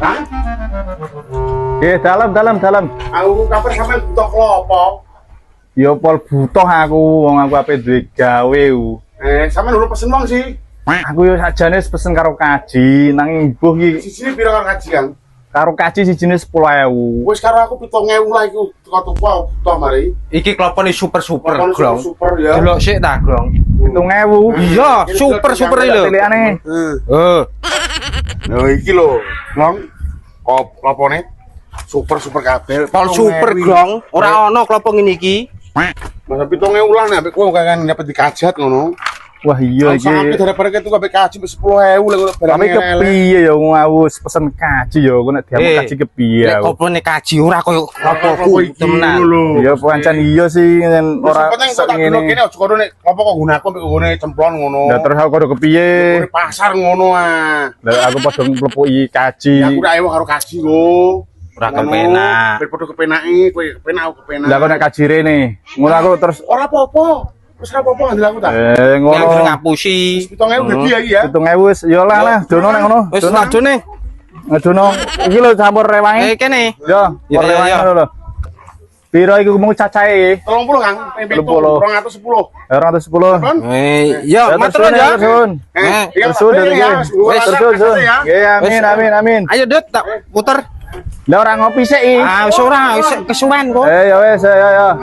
Hah? Dalam. Aku kapan sampe butuh klopo? Ya pol butuh aku, wong aku ape duwe gawe. Sampe dulu pesen wong sih. Aku yo sakjane pesen karo kaji, nang mbuh iki Sisine pira karo kaji kan? karo kaji sijine 10.000. Wis karo aku 7.000 lah iku teko tuku butuh mari. Iki klopon super Klopon Grong. super ya. Delok sik ta, Grong. 7.000. Iya, super iki lho. Pilihane. Lho iki lho, Long. Klopone super kabeh. Pol super Grong. Ora ana klopon ngene iki. Masa 7.000 lah nek kowe kan dapat dikajat ngono. Wah iya Sampai iki. daripada ketu kabeh kaji 10.000 lah Tapi kepiye ya wong aku wis pesen kaji ya, kok nek diamuk kaji kepiye. Nek klopone kaji ora koyo klopoku temenan. Ya pancen iya sih ora ngene. Kene aja kono nek apa kok gunaku mbek ngene cemplon ngono. Lah terus aku kudu kepiye? Ngene pasar ngono ah. Lah aku padha mlepuki kaji. Ya aku ora ewo karo kaji lho. Ora kepenak. Padha kepenake, kowe kepenak aku kepenak. Lah kok nek kaji rene. Ngono aku terus ora apa-apa. Wis ora apa-apa ngandel aku ta. Yang ngono. ngapusi. 7.000 gede ya iki ya. 7.000 wis ya lah dono nek ngono. Wis ladone. Dono. Iki lho campur rewangi. Kene. Yo, Ya, rewangi ya. lho. Piro iku mung cacahe? 30 Kang, 210. 210. Yo, matur ya. Tersun iki. Wis tersun. Nggih, amin. Ayo, Dut, tak puter. Lah ora ngopi sik iki. Ah, wis ora, wis kesuwen kok. Ya wis, ya.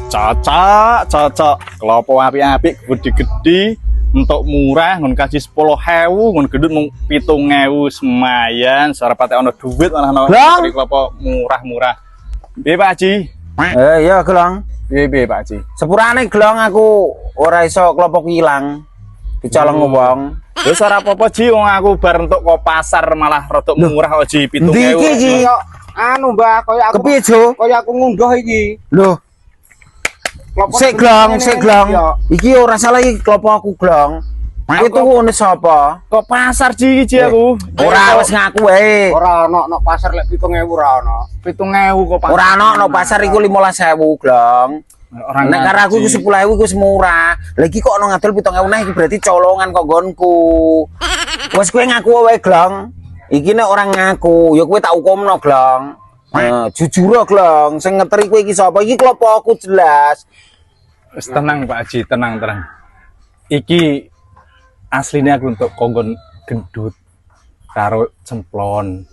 Cocok. Klopo apik-apik, gede-gede, entuk murah, ngon kasih 10.000, ngon gedut mung 7.000 semayan, sarepate ana duit malah ana klopo murah-murah. Piye Pak Haji? Iya, Glong. Piye Pak Haji? Sepurane Glong aku ora iso klopok ilang. Dicolong wong. Wis ora apa-apa Ji, wong aku bar entuk kok pasar malah rada murah kok Ji, 7.000. Ndi iki Ji? Anu Mbak, kaya aku Kepiye, Jo? kaya aku ngunduh iki. Lho, Klopon sik Glong. Iki ora salah iki klopok aku, Glong. Itu ngene sapa? Kok pasar Ji iki aku. Ora wis ngaku wae. Ora ono pasar lek 7.000 ora ono. 7.000 kok pasar. Ora ono pasar iku 15.000, Glong. Orang Nek karo aku iku 10.000 iku wis murah. Lah iki kok ono ngadol 7.000 nah iki berarti colongan kok nggonku. Wis kowe ngaku wae, Glong. Iki nek orang ngaku, ya kowe tak hukumno, Glong. Jujur Glong, sing ngeteri kowe iki sapa? Iki klopokku jelas. Wis tenang Pak Haji, tenang. Iki aslinya aku untuk konggon gendut karo cemplon.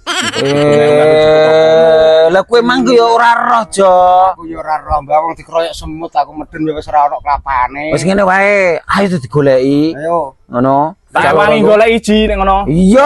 Lah kowe mangko ya ora roh, Jo. Aku ya ora roh Mbak, wong dikeroyok semut aku medhen wis ora ono klapane. Wis ngene wae, ayo digoleki. Ayo. Ngono. Tak wangi golek iji nek ngono. Iya.